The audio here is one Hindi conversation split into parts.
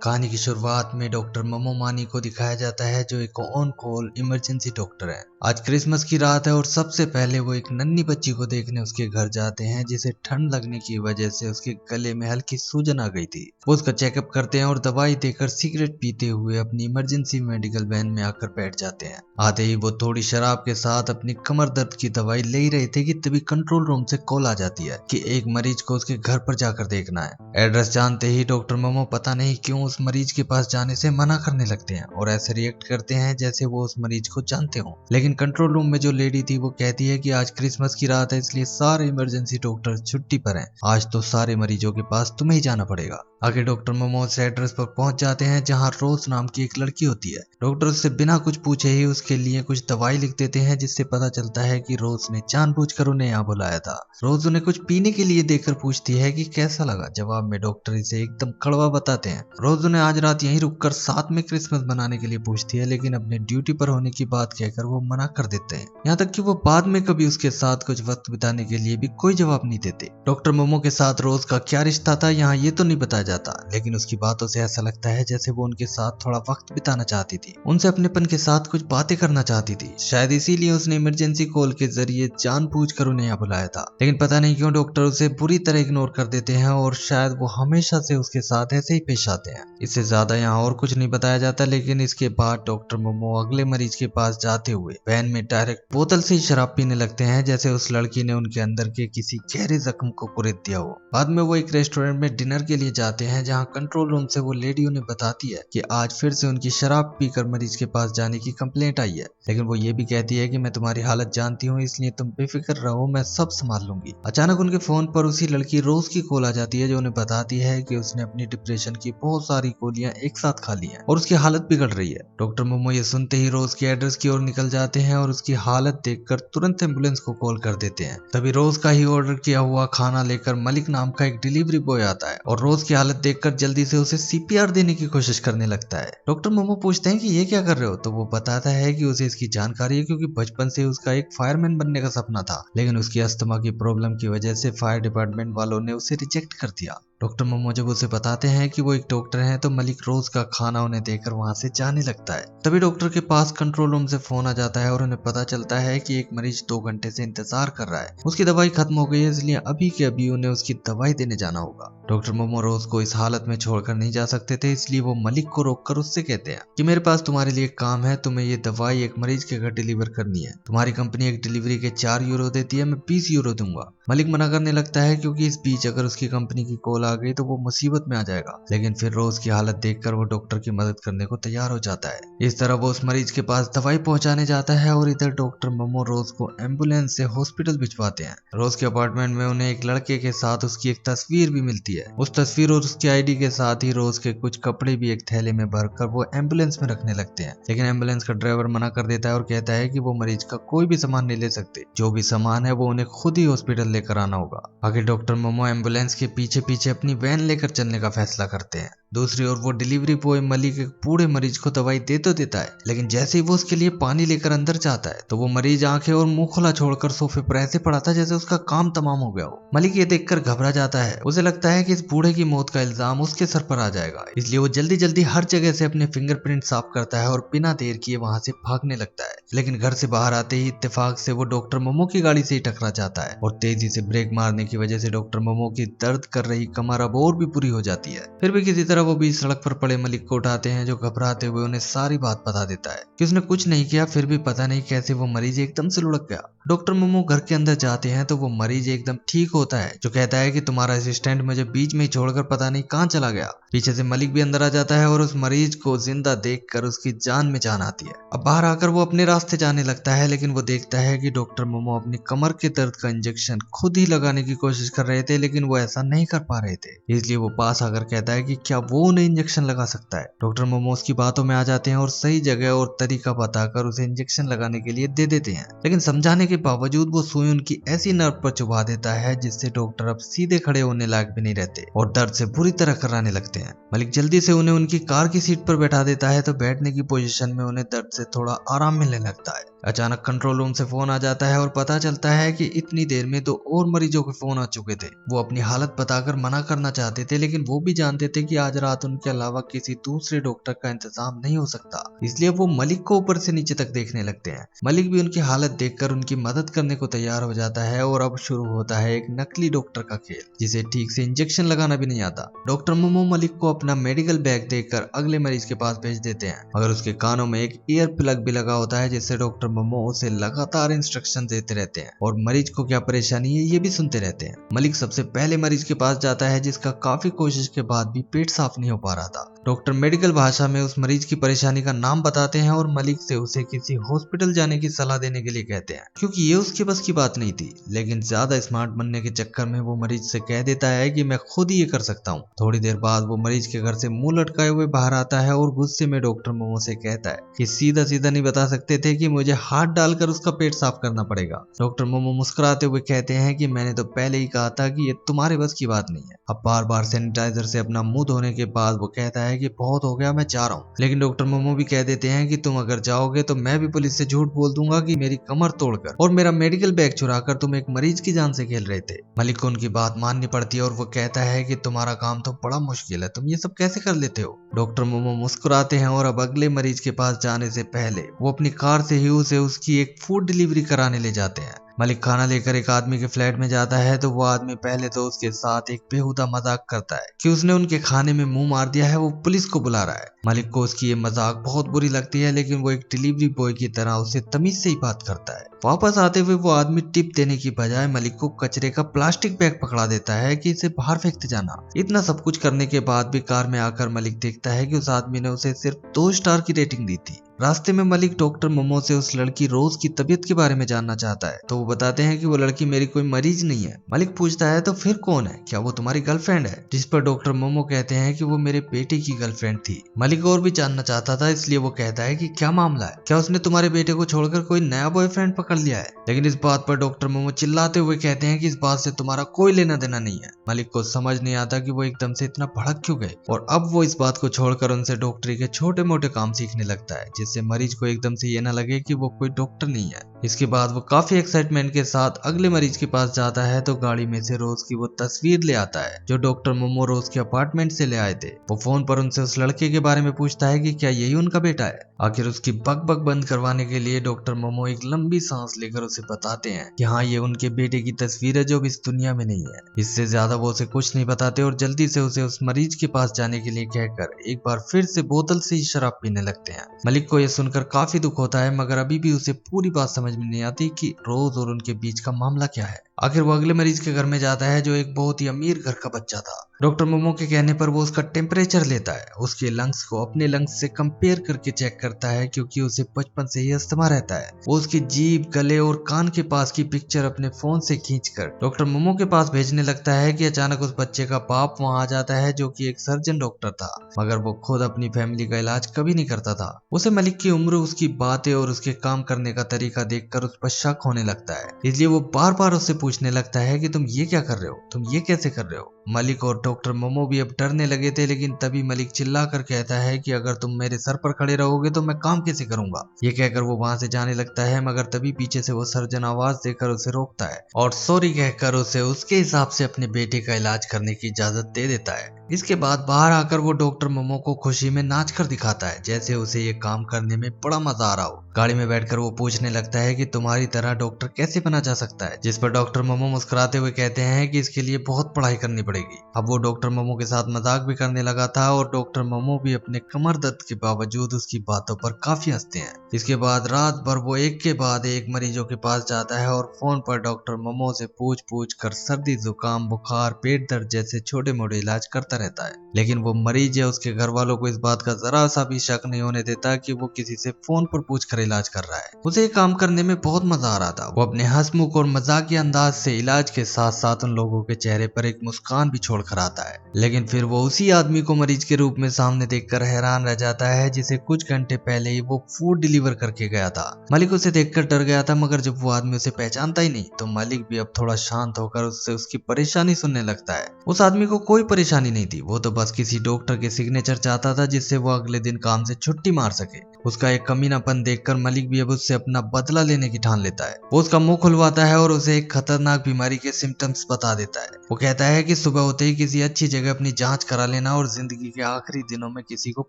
कहानी की शुरुआत में डॉक्टर मोमो मानी को दिखाया जाता है जो एक ऑन कॉल इमरजेंसी डॉक्टर है। आज क्रिसमस की रात है और सबसे पहले वो एक नन्ही बच्ची को देखने उसके घर जाते हैं जिसे ठंड लगने की वजह से उसके गले में हल्की सूजन आ गई थी। वो उसका चेकअप करते हैं और दवाई देकर सिगरेट पीते हुए अपनी इमरजेंसी मेडिकल वैन में आकर बैठ जाते हैं। आते ही वो थोड़ी शराब के साथ अपनी कमर दर्द की दवाई ले रहे थे कि तभी कंट्रोल रूम से कॉल आ जाती है कि एक मरीज को उसके घर पर जाकर देखना है। एड्रेस जानते ही डॉक्टर मोमो पता नहीं क्यों उस मरीज के पास जाने से मना करने लगते हैं और ऐसे रिएक्ट करते हैं जैसे वो उस मरीज को जानते हो। लेकिन कंट्रोल रूम में जो लेडी थी वो कहती है कि आज क्रिसमस की रात है इसलिए सारे इमरजेंसी डॉक्टर छुट्टी पर हैं। आज तो सारे मरीजों के पास तुम्हें ही जाना पड़ेगा। आगे डॉक्टर मोमो उस एड्रेस पर पहुंच जाते हैं जहां रोज नाम की एक लड़की होती है। डॉक्टर उससे बिना कुछ पूछे ही उसके लिए कुछ दवाई लिख देते हैं जिससे पता चलता है कि रोज ने जानबूझकर उन्हें यहाँ बुलाया था। रोज उन्हें कुछ पीने के लिए देकर पूछती है कि कैसा लगा। जवाब में डॉक्टर इसे एकदम कड़वा बताते हैं। रोज उन्हें आज रात यहीं रुककर साथ में क्रिसमस मनाने के लिए पूछती है लेकिन अपने ड्यूटी पर होने की बात कहकर वो मना कर देते हैं। यहाँ तक कि वो बाद में कभी उसके साथ कुछ वक्त बिताने के लिए भी कोई जवाब नहीं देते। डॉक्टर मोमो के साथ रोज का क्या रिश्ता था यहाँ ये तो नहीं बताया जाता लेकिन उसकी बातों से ऐसा लगता है जैसे वो उनके साथ थोड़ा वक्त बिताना चाहती थी, उनसे अपनेपन के साथ कुछ बातें करना चाहती थी। शायद इसीलिए उसने इमरजेंसी कॉल के जरिए जानबूझकर उन्हें यहाँ बुलाया था। लेकिन पता नहीं क्यों डॉक्टर उसे बुरी तरह इग्नोर कर देते हैं और शायद वो हमेशा से उसके साथ ऐसे ही पेश आते हैं। इससे ज्यादा यहाँ और कुछ नहीं बताया जाता। लेकिन इसके बाद डॉक्टर मोमो अगले मरीज के पास जाते हुए वैन में डायरेक्ट बोतल से ही शराब पीने लगते हैं जैसे उस लड़की ने उनके अंदर के किसी गहरे जख्म को कुरेद दिया हो। बाद में वो एक रेस्टोरेंट में डिनर के लिए जाते हैं जहाँ कंट्रोल रूम से वो लेडी उन्हें बताती है कि आज फिर से उनकी शराब पीकर मरीज के पास जाने की कंप्लेंट आई है। लेकिन वो ये भी कहती है कि मैं तुम्हारी हालत जानती हूँ इसलिए तुम बेफिक्र रहो, मैं सब संभाल लूंगी। अचानक उनके फोन पर उसी लड़की रोज की कॉल आ जाती है जो उन्हें बताती है कि उसने अपनी डिप्रेशन की बहुत सारी गोलियां एक साथ खा ली हैं और उसकी हालत बिगड़ रही है। डॉक्टर मोमो ये सुनते ही रोज के एड्रेस की ओर निकल जाते हैं और उसकी हालत देखकर तुरंत एम्बुलेंस को कॉल कर देते हैं। तभी रोज का ही ऑर्डर किया हुआ खाना लेकर मलिक नाम का एक डिलीवरी बॉय आता है और रोज की हालत देखकर जल्दी से उसे सीपीआर देने की कोशिश करने लगता है। डॉक्टर मोमो पूछते हैं कि ये क्या कर रहे हो तो वो बताता है कि उसे इसकी जानकारी है क्योंकि बचपन से उसका एक फायरमैन बनने का सपना था लेकिन उसकी अस्थमा की प्रॉब्लम की वजह से फायर डिपार्टमेंट वालों ने उसे रिजेक्ट कर दिया। डॉक्टर मोमो जब उसे बताते हैं कि वो एक डॉक्टर हैं तो मलिक रोज का खाना उन्हें देकर वहां से जाने लगता है। तभी डॉक्टर के पास कंट्रोल रूम से फोन आ जाता है और उन्हें पता चलता है कि एक मरीज 2 घंटे से इंतजार कर रहा है, उसकी दवाई खत्म हो गई है इसलिए अभी के अभी उन्हें उसकी दवाई देने जाना होगा। डॉक्टर मोमो रोज को इस हालत में छोड़कर नहीं जा सकते थे इसलिए वो मलिक को रोककर उससे कहते हैं कि मेरे पास तुम्हारे लिए काम है, तुम्हें ये दवाई एक मरीज के घर डिलीवर करनी है। तुम्हारी कंपनी एक डिलीवरी के 4 यूरो देती है, मैं 20 यूरो दूंगा। मलिक मना करने लगता है क्योंकि इस बीच अगर उसकी कंपनी की कॉल आ गई तो वो मुसीबत में आ जाएगा। लेकिन फिर रोज की हालत देखकर वो डॉक्टर की मदद करने को तैयार हो जाता है। इस तरह वो उस मरीज के पास दवाई पहुंचाने जाता है और इधर डॉक्टर मोमो रोज को एम्बुलेंस से हॉस्पिटल भिजवाते हैं। रोज के अपार्टमेंट में उन्हें एक लड़के के साथ उसकी एक तस्वीर भी मिलती है। उस तस्वीर और उसकी आईडी के साथ ही रोज के कुछ कपड़े भी एक थैले में भरकर वो एम्बुलेंस में रखने लगते हैं। लेकिन एम्बुलेंस का ड्राइवर मना कर देता है और कहता है कि वो मरीज का कोई भी सामान नहीं ले सकते, जो भी सामान है वो उन्हें खुद ही हॉस्पिटल लेकर आना होगा। आगे डॉक्टर मोमो एम्बुलेंस के पीछे पीछे अपनी वैन लेकर चलने का फैसला करते हैं। दूसरी ओर वो डिलीवरी बॉय मलिक एक बूढ़े मरीज को दवाई दे तो देता है लेकिन जैसे ही वो उसके लिए पानी लेकर अंदर जाता है तो वो मरीज आंखें और मुंह खुला छोड़कर सोफे पर ऐसे पड़ा था जैसे उसका काम तमाम हो गया हो। मलिक ये देखकर घबरा जाता है। उसे लगता है कि इस बूढ़े की मौत का इल्जाम उसके सर पर आ जाएगा इसलिए वो जल्दी जल्दी हर जगह से अपने फिंगरप्रिंट साफ करता है और बिना देर किए वहां से भागने लगता है। लेकिन घर से बाहर आते ही इत्तेफाक से वो डॉक्टर मोमो की गाड़ी से ही टकरा जाता है और तेजी से ब्रेक मारने की वजह से डॉक्टर मोमो की दर्द कर रही कमर अब और भी बुरी हो जाती है। फिर भी किसी तरह वो भी सड़क पर पड़े मलिक को उठाते हैं जो घबराते हुए उन्हें सारी बात बता देता है कि उसने कुछ नहीं किया। फिर भी पता नहीं कैसे वो मरीज एकदम से लुढ़क गया। डॉक्टर मोमो घर के अंदर जाते हैं तो वो मरीज एकदम ठीक होता है जो कहता है कि तुम्हारा असिस्टेंट मुझे बीच में ही छोड़कर पता नहीं कहां चला गया। पीछे से मलिक भी अंदर आ जाता है और उस मरीज को जिंदा देखकर उसकी जान में जान आती है। अब बाहर आकर वो अपने रास्ते जाने लगता है लेकिन वो देखता है कि डॉक्टर मोमो अपनी कमर के दर्द का इंजेक्शन खुद ही लगाने की कोशिश कर रहे थे लेकिन वो ऐसा नहीं कर पा रहे थे। इसलिए वो पास आकर कहता है कि क्या वो उन्हें इंजेक्शन लगा सकता है। डॉक्टर मोमो उसकी बातों में आ जाते हैं और सही जगह और तरीका बताकर उसे इंजेक्शन लगाने के लिए दे देते हैं। लेकिन समझाने के बावजूद वो सुई उनकी ऐसी नर्व पर चुभा देता है जिससे डॉक्टर अब सीधे खड़े होने लायक भी नहीं रहते और दर्द से बुरी तरह कराने लगते हैं। मलिक जल्दी से उन्हें उनकी कार की सीट पर बैठा देता है तो बैठने की पोजीशन में उन्हें दर्द से थोड़ा आराम मिलने लगता है। अचानक कंट्रोल रूम से फोन आ जाता है और पता चलता है कि इतनी देर में 2 और मरीजों के फोन आ चुके थे। वो अपनी हालत बताकर मना करना चाहते थे, लेकिन वो भी जानते थे कि आज रात उनके अलावा किसी दूसरे डॉक्टर का इंतजाम नहीं हो सकता। इसलिए वो मलिक को ऊपर से नीचे तक देखने लगते हैं। मलिक भी उनकी हालत देखकर उनकी मदद करने को तैयार हो जाता है और अब शुरू होता है एक नकली डॉक्टर का खेल, जिसे ठीक से इंजेक्शन लगाना भी नहीं आता। डॉक्टर मोमो मलिक को अपना मेडिकल बैग देकर अगले मरीज के पास भेज देते हैं, मगर उसके कानों में एक ईयर प्लग भी लगा होता है, जिससे डॉक्टर मोमो उसे लगातार इंस्ट्रक्शन देते रहते हैं और मरीज को क्या परेशानी है ये भी सुनते रहते हैं। मलिक सबसे पहले मरीज के पास जाता है, जिसका काफी कोशिश के बाद भी पेट साफ नहीं हो पा रहा था। डॉक्टर मेडिकल भाषा में उस मरीज की परेशानी का नाम बताते हैं और मलिक से उसे किसी हॉस्पिटल जाने की सलाह देने के लिए कहते हैं, क्योंकि ये उसके बस की बात नहीं थी। लेकिन ज्यादा स्मार्ट बनने के चक्कर में वो मरीज से कह देता है कि मैं खुद ही ये कर सकता हूँ। थोड़ी देर बाद वो मरीज के घर से मुंह लटकाए हुए बाहर आता है और गुस्से में डॉक्टर मोमो से कहता है कि सीधा सीधा नहीं बता सकते थे कि मुझे हाथ डालकर उसका पेट साफ करना पड़ेगा। डॉक्टर मोमो मुस्कुराते हुए कहते हैं कि मैंने तो पहले ही कहा था कि ये तुम्हारे बस की बात नहीं है। अब बार बार सैनिटाइजर से अपना मुंह धोने के बाद वो कहता है कि बहुत हो गया, मैं जा रहा हूँ। लेकिन डॉक्टर मोमो भी कह देते हैं कि तुम अगर जाओगे तो मैं भी पुलिस से झूठ बोल दूंगा कि मेरी कमर तोड़कर और मेरा मेडिकल बैग चुराकर तुम एक मरीज की जान से खेल रहे थे। मलिक को उनकी बात माननी पड़ती है और वो कहता है कि तुम्हारा काम तो बड़ा मुश्किल है, तुम ये सब कैसे कर लेते हो। डॉक्टर मोमो मुस्कुराते हैं और अब अगले मरीज के पास जाने से पहले वो अपनी कार से ही उसे उसकी एक फूड डिलीवरी कराने ले जाते हैं। मलिक खाना लेकर एक आदमी के फ्लैट में जाता है तो वो आदमी पहले तो उसके साथ एक बेहुदा मजाक करता है कि उसने उनके खाने में मुंह मार दिया है, वो पुलिस को बुला रहा है। मलिक को उसकी ये मजाक बहुत बुरी लगती है, लेकिन वो एक डिलीवरी बॉय की तरह उसे तमीज से ही बात करता है। वापस आते हुए वो आदमी टिप देने की बजाय मलिक को कचरे का प्लास्टिक बैग पकड़ा देता है कि इसे बाहर फेंकते जाना। इतना सब कुछ करने के बाद भी कार में आकर मलिक देखता है कि उस आदमी ने उसे सिर्फ 2 स्टार की रेटिंग दी थी। रास्ते में मलिक डॉक्टर मोमो से उस लड़की रोज की तबीयत के बारे में जानना चाहता है, तो वो बताते हैं कि वो लड़की मेरी कोई मरीज नहीं है। मलिक पूछता है तो फिर कौन है, क्या वो तुम्हारी गर्लफ्रेंड है? जिस पर डॉक्टर मोमो कहते हैं कि वो मेरे बेटे की गर्लफ्रेंड थी। मलिक और भी जानना चाहता था, इसलिए वो कहता है कि क्या मामला है, क्या उसने तुम्हारे बेटे को छोड़कर कोई नया बॉयफ्रेंड पकड़ लिया है? लेकिन इस बात पर डॉक्टर मोमो चिल्लाते हुए कहते हैं कि इस बात से तुम्हारा कोई लेना देना नहीं है। मलिक को समझ नहीं आता कि वो एकदम से इतना भड़क क्यों गए और अब वो इस बात को छोड़कर उनसे डॉक्टरी के छोटे मोटे काम सीखने लगता है, जिससे मरीज को एकदम से ये ना लगे कि वो कोई डॉक्टर नहीं है। इसके बाद वो काफी एक्साइटमेंट के साथ अगले मरीज के पास जाता है तो गाड़ी में से रोज की वो तस्वीर ले आता है जो डॉक्टर मोमो रोज के अपार्टमेंट से ले आए थे। वो फोन पर उनसे उस लड़के के बारे में पूछता है कि क्या यही उनका बेटा है। आखिर उसकी बक बक बंद करवाने के लिए डॉक्टर मोमो एक लंबी सांस लेकर उसे बताते हैं कि हाँ, ये उनके बेटे की तस्वीर है जो अब इस दुनिया में नहीं है। इससे ज्यादा वो उसे कुछ नहीं बताते और जल्दी से उसे उस मरीज के पास जाने के लिए कहकर एक बार फिर से बोतल से ही शराब पीने लगते हैं। मलिक को यह सुनकर काफी दुख होता है, मगर अभी भी उसे पूरी बात समझ में नहीं आती कि रोज और उनके बीच का मामला क्या है। आखिर वो अगले मरीज के घर में जाता है जो एक बहुत ही अमीर घर का बच्चा था। डॉक्टर मोमो के कहने पर वो उसका टेम्परेचर लेता है, उसके लंग्स को अपने लंग्स से कंपेयर करके चेक करता है, क्योंकि उसे बचपन से ही अस्थमा रहता है। वो उसकी जीभ, गले और कान के पास की पिक्चर अपने फोन से खींचकर डॉक्टर मोमो के पास भेजने लगता है कि अचानक उस बच्चे का बाप वहां आ जाता है जो कि एक सर्जन डॉक्टर था, मगर वो खुद अपनी फैमिली का इलाज कभी नहीं करता था। उसे मलिक की उम्र, उसकी बातें और उसके काम करने का तरीका देखकर उस पर शक होने लगता है, इसलिए वो बार बार उससे पूछने लगता है कि तुम ये क्या कर रहे हो, तुम ये कैसे कर रहे हो। मलिक और डॉक्टर मोमो भी अब डरने लगे थे, लेकिन तभी मलिक चिल्लाकर कहता है कि अगर तुम मेरे सर पर खड़े रहोगे तो मैं काम कैसे करूंगा। ये कहकर वो वहां से जाने लगता है, मगर तभी पीछे से वो सर्जन आवाज देकर उसे रोकता है और सॉरी कहकर उसे उसके हिसाब से अपने बेटे का इलाज करने की इजाजत दे देता है। इसके बाद बाहर आकर वो डॉक्टर मोमो को खुशी में नाच कर दिखाता है, जैसे उसे ये काम करने में बड़ा मजा आ रहा हो। गाड़ी में बैठकर वो पूछने लगता है कि तुम्हारी तरह डॉक्टर कैसे बना जा सकता है, जिस पर डॉक्टर मोमो मुस्कुराते हुए कहते हैं कि इसके लिए बहुत पढ़ाई करनी पड़ेगी। अब वो डॉक्टर मोमो के साथ मजाक भी करने लगा था और डॉक्टर मोमो भी अपने कमर दर्द के बावजूद उसकी बातों पर काफी हंसते हैं। इसके बाद रात भर वो एक के बाद एक मरीजों के पास जाता है और फोन पर डॉक्टर मोमो से पूछ कर सर्दी, जुकाम, बुखार, पेट दर्द जैसे छोटे मोटे इलाज करता रहता है। लेकिन वो मरीज या उसके घर वालों को इस बात का जरा सा भी शक नहीं होने देता कि वो किसी से फोन पर पूछकर इलाज कर रहा है। उसे काम करने में बहुत मजा आ रहा था। वो अपने हंसमुख और मजाकिया अंदाज से इलाज के साथ साथ उन लोगों के चेहरे पर एक मुस्कान भी छोड़ कर आता है। लेकिन फिर वो उसी आदमी को मरीज के रूप में सामने देखकर हैरान रह जाता है, जिसे कुछ घंटे पहले ही वो फूड डिलीवर करके गया था। मलिक उसे देखकर डर गया था, मगर जब वो आदमी उसे पहचानता ही नहीं तो मलिक भी अब थोड़ा शांत होकर उससे उसकी परेशानी सुनने लगता है। उस आदमी को कोई परेशानी नहीं थी, वो तो बस किसी डॉक्टर के सिग्नेचर चाहता था जिससे वो अगले दिन काम से छुट्टी मार सके। उसका एक कमीनापन देखकर देखकर मलिक भी अब उससे अपना बदला लेने की ठान लेता है। वो उसका मुंह खुलवाता है और उसे एक खतरनाक बीमारी के सिम्टम्स बता देता है। वो कहता है कि सुबह होते ही किसी अच्छी जगह अपनी जांच करा लेना और जिंदगी के आखिरी दिनों में किसी को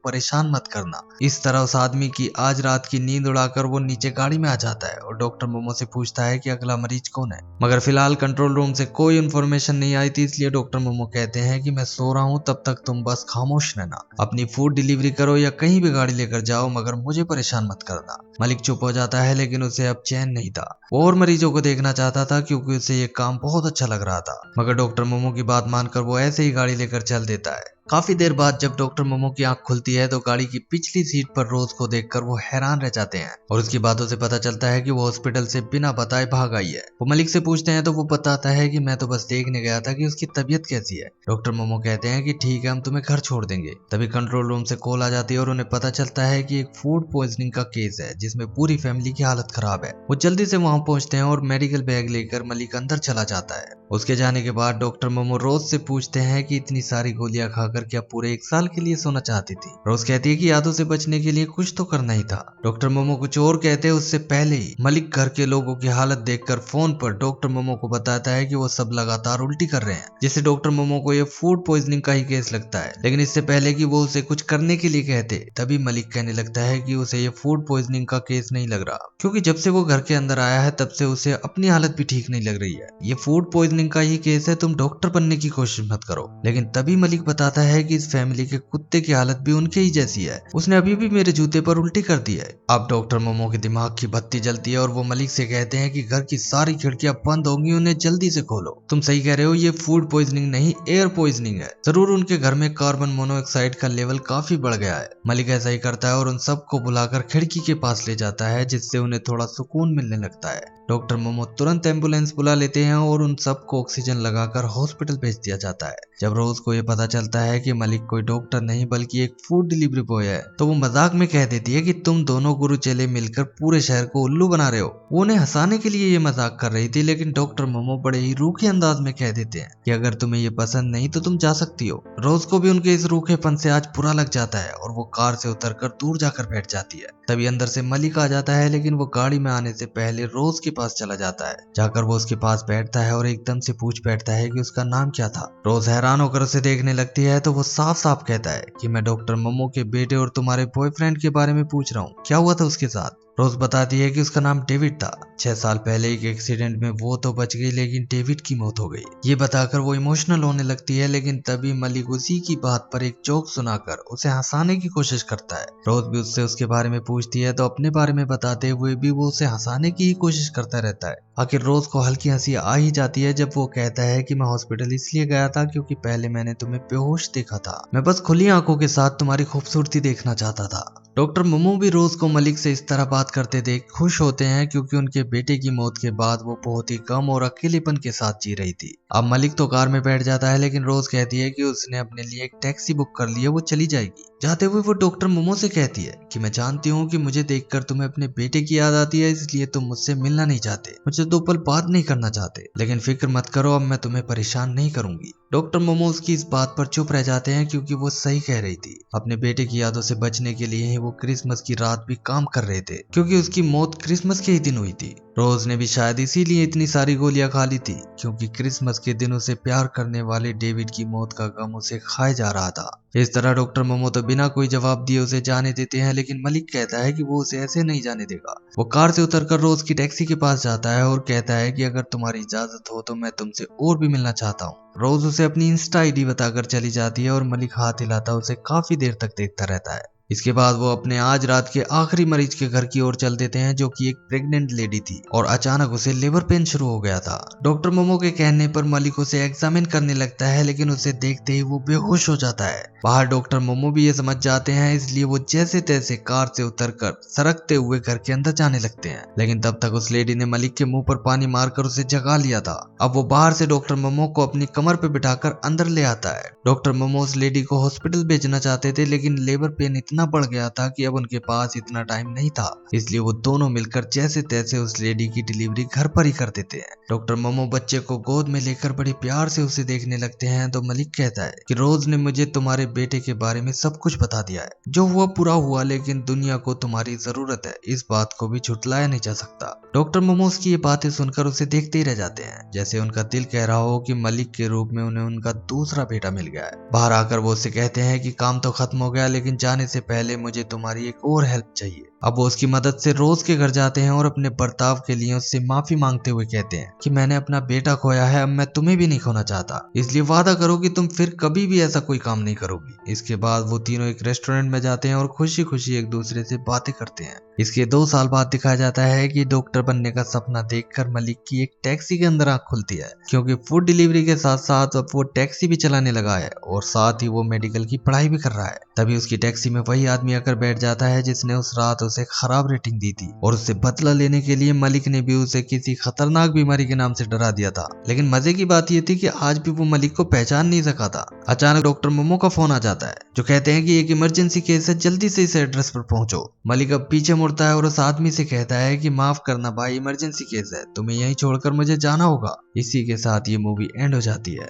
परेशान मत करना। इस तरह उस आदमी की आज रात की नींद उड़ाकर वो नीचे गाड़ी में आ जाता है और डॉक्टर मोमो से पूछता है कि अगला मरीज कौन है। मगर फिलहाल कंट्रोल रूम से कोई इन्फॉर्मेशन नहीं आई थी, इसलिए डॉक्टर मोमो कहते हैं कि मैं सो रहा हूँ, तब तक तुम बस खामोश रहना, अपनी फूड डिलीवरी करो या कहीं भी गाड़ी लेकर जाओ, मगर मुझे परेशान मत करना। मलिक चुप हो जाता है, लेकिन उसे अब चैन नहीं था। वो और मरीजों को देखना चाहता था क्योंकि उसे ये काम बहुत अच्छा लग रहा था। मगर डॉक्टर मोमो की बात मानकर वो ऐसे ही गाड़ी लेकर चल देता है। काफी देर बाद जब डॉक्टर मोमो की आंख खुलती है तो गाड़ी की पिछली सीट पर रोज को देखकर वो हैरान रह जाते हैं और उसकी बातों से पता चलता है कि वो हॉस्पिटल से बिना बताए भाग आई है। वो मलिक से पूछते हैं तो वो बताता है कि मैं तो बस देखने गया था कि उसकी तबीयत कैसी है। डॉक्टर मोमो कहते हैं कि ठीक है, हम तुम्हें घर छोड़ देंगे। तभी कंट्रोल रूम से कॉल आ जाती है और उन्हें पता चलता है कि एक फूड पॉइजनिंग का केस है जिसमें पूरी फैमिली की हालत खराब है। वो जल्दी से वहां पहुंचते हैं और मेडिकल बैग लेकर मलिक अंदर चला जाता है। उसके जाने के बाद डॉक्टर मोमो रोज से पूछते हैं कि इतनी सारी गोलियां खाकर क्या पूरे 1 साल के लिए सोना चाहती थी। रोज कहती है कि यादों से बचने के लिए कुछ तो करना ही था। डॉक्टर मोमो कुछ और कहते हैं उससे पहले ही मलिक घर के लोगों की हालत देखकर फोन पर डॉक्टर मोमो को बताता है कि वो सब लगातार उल्टी कर रहे हैं, जिससे डॉक्टर मोमो को ये फूड पॉइजनिंग का ही केस लगता है। लेकिन इससे पहले कि वो उसे कुछ करने के लिए कहते, तभी मलिक कहने लगता है कि उसे ये फूड पॉइजनिंग का केस नहीं लग रहा, क्योंकि जब से वो घर के अंदर आया है तब से उसे अपनी हालत भी ठीक नहीं लग रही है। ये फूड पॉइजनिंग का ही केस है, तुम डॉक्टर बनने की कोशिश मत करो। लेकिन तभी मलिक बताता है कि इस फैमिली के कुत्ते की हालत भी उनके ही जैसी है, उसने अभी भी मेरे जूते पर उल्टी कर दी है। अब डॉक्टर मोमो के दिमाग की बत्ती जलती है और वो मलिक से कहते हैं कि घर की सारी खिड़कियां बंद होंगी, उन्हें जल्दी से खोलो। तुम सही कह रहे हो, ये फूड पॉइजनिंग नहीं एयर पॉइजनिंग है। जरूर उनके घर में कार्बन मोनोऑक्साइड का लेवल काफी बढ़ गया है। मलिक ऐसा ही करता है और उन सबको बुलाकर खिड़की के पास ले जाता है, जिससे उन्हें थोड़ा सुकून मिलने लगता है। डॉक्टर मोमो तुरंत एम्बुलेंस बुला लेते हैं और उन सबको ऑक्सीजन लगाकर हॉस्पिटल भेज दिया जाता है। जब रोज को ये पता चलता है कि मलिक कोई डॉक्टर नहीं बल्कि एक फूड डिलीवरी बॉय है, तो वो मजाक में कह देती है कि तुम दोनों गुरु चेले मिलकर पूरे शहर को उल्लू बना रहे हो। वो उन्हें हंसाने के लिए ये मजाक कर रही थी, लेकिन डॉक्टर मोमो बड़े ही रूखे अंदाज में कह देते हैं कि अगर तुम्हें ये पसंद नहीं तो तुम जा सकती हो। रोज को भी उनके इस रूखेपन से आज बुरा लग जाता है और वो कार से उतरकर दूर जाकर बैठ जाती है। तभी अंदर से मलिक आ जाता है, लेकिन वो गाड़ी में आने से पहले रोज के पास चला जाता है। जाकर वो उसके पास बैठता है और एकदम से पूछ बैठता है कि उसका नाम क्या था। रोज हैरान होकर उसे देखने लगती है तो वो साफ साफ कहता है कि मैं डॉक्टर मोमो के बेटे और तुम्हारे बॉयफ्रेंड के बारे में पूछ रहा हूँ, क्या हुआ था उसके साथ। रोज बताती है कि उसका नाम डेविड था। 6 साल पहले एक एक्सीडेंट में वो तो बच गई, लेकिन डेविड की मौत हो गई। ये बताकर वो इमोशनल होने लगती है, लेकिन तभी मलिक उसी की बात पर एक जोक सुनाकर उसे हंसाने की कोशिश करता है। रोज भी उससे उसके बारे में पूछती है तो अपने बारे में बताते हुए भी वो उसे हंसाने की ही कोशिश करता रहता है। आखिर रोज को हल्की हंसी आ ही जाती है जब वो कहता है कि मैं हॉस्पिटल इसलिए गया था क्योंकि पहले मैंने तुम्हें बेहोश देखा था। मैं बस खुली आंखों के साथ तुम्हारी खूबसूरती देखना चाहता था। डॉक्टर मोमो भी रोज को मलिक से इस तरह बात करते देख खुश होते हैं, क्योंकि उनके बेटे की मौत के बाद वो बहुत ही कम और अकेलेपन के साथ जी रही थी। अब मलिक तो कार में बैठ जाता है, लेकिन रोज कहती है कि उसने अपने लिए एक टैक्सी बुक कर ली है, वो चली जाएगी। जाते हुए वो डॉक्टर मोमो से कहती है कि मैं जानती हूँ कि मुझे देखकर तुम्हें अपने बेटे की याद आती है, इसलिए तुम मुझसे मिलना नहीं चाहते, मुझे 2 पल बात नहीं करना चाहते, लेकिन फिक्र मत करो, अब मैं तुम्हें परेशान नहीं करूंगी। डॉक्टर मोमो उसकी इस बात पर चुप रह जाते हैं, क्योंकि वो सही कह रही थी। अपने बेटे की यादों से बचने के लिए ही वो क्रिसमस की रात भी काम कर रहे थे, क्योंकि उसकी मौत क्रिसमस के ही दिन हुई थी। रोज ने भी शायद इसीलिए इतनी सारी गोलियां खा ली थी, क्योंकि क्रिसमस के दिन उसे प्यार करने वाले डेविड की मौत का गम उसे खाए जा रहा था। इस तरह डॉक्टर मोमो तो बिना कोई जवाब दिए उसे जाने देते हैं, लेकिन मलिक कहता है कि वो उसे ऐसे नहीं जाने देगा। वो कार से उतरकर रोज की टैक्सी के पास जाता है और कहता है कि अगर तुम्हारी इजाजत हो तो मैं तुमसे और भी मिलना चाहता हूँ। रोज उसे अपनी इंस्टा आईडी बताकर चली जाती है और मलिक हाथ हिलाता उसे काफी देर तक देखता रहता है। इसके बाद वो अपने आज रात के आखिरी मरीज के घर की ओर चल देते हैं, जो कि एक प्रेग्नेंट लेडी थी और अचानक उसे लेबर पेन शुरू हो गया था। डॉक्टर मोमो के कहने पर मलिक उसे एग्जामिन करने लगता है, लेकिन उसे देखते ही वो बेहोश हो जाता है। बाहर डॉक्टर मोमो भी ये समझ जाते हैं, इसलिए वो जैसे तैसे कार से उतरकर सरकते हुए घर के अंदर जाने लगते हैं, लेकिन तब तक उस लेडी ने मलिक के मुंह पर पानी मारकर उसे जगा लिया था। अब वो बाहर से डॉक्टर मोमो को अपनी कमर पर बिठाकर अंदर ले आता है। डॉक्टर मोमो उस लेडी को हॉस्पिटल भेजना चाहते थे, लेकिन लेबर पेन इतना इतना बढ़ गया था कि अब उनके पास इतना टाइम नहीं था, इसलिए वो दोनों मिलकर जैसे तैसे उस लेडी की डिलीवरी घर पर ही कर देते हैं। डॉक्टर मोमो बच्चे को गोद में लेकर बड़े प्यार से उसे देखने लगते हैं तो मलिक कहता है कि रोज ने मुझे तुम्हारे बेटे के बारे में सब कुछ बता दिया है। जो हुआ पूरा हुआ, लेकिन दुनिया को तुम्हारी जरूरत है, इस बात को भी झुटलाया नहीं जा सकता। डॉक्टर मोमोस की ये बातें सुनकर उसे देखते ही रह जाते हैं, जैसे उनका दिल कह रहा हो कि मलिक के रूप में उन्हें उनका दूसरा बेटा मिल गया है। बाहर आकर वो उससे कहते हैं कि काम तो खत्म हो गया, लेकिन जाने से पहले मुझे तुम्हारी एक और हेल्प चाहिए। अब वो उसकी मदद से रोज के घर जाते हैं और अपने बर्ताव के लिए उससे माफी मांगते हुए कहते हैं कि मैंने अपना बेटा खोया है, अब मैं तुम्हें भी नहीं खोना चाहता, इसलिए वादा करो कि तुम फिर कभी भी ऐसा कोई काम नहीं करोगी। इसके बाद वो तीनों एक रेस्टोरेंट में जाते हैं और खुशी खुशी एक दूसरे से बातें करते हैं। इसके 2 साल बाद दिखाया जाता है कि डॉक्टर बनने का सपना देखकर मलिक की एक टैक्सी के अंदर आंख खुलती है, क्योंकि फूड डिलीवरी के साथ साथ अब वो टैक्सी भी चलाने लगा है और साथ ही वो मेडिकल की पढ़ाई भी कर रहा है। तभी उसकी टैक्सी में वही आदमी आकर बैठ जाता है जिसने उस रात उसे खराब रेटिंग दी थी, और उससे बदला लेने के लिए मलिक ने भी उसे किसी खतरनाक बीमारी के नाम से डरा दिया था। लेकिन मजे की बात यह थी कि आज भी वो मलिक को पहचान नहीं सका था। अचानक डॉक्टर मोमो का फोन आ जाता है, जो कहते हैं कि एक इमरजेंसी केस है, जल्दी से इस एड्रेस पर पहुंचो। मलिक अब पीछे मुड़ता है और उस आदमी से कहता है कि माफ करना भाई, इमरजेंसी केस है, तुम्हें यहीं छोड़कर मुझे जाना होगा। इसी के साथ ये मूवी एंड हो जाती है।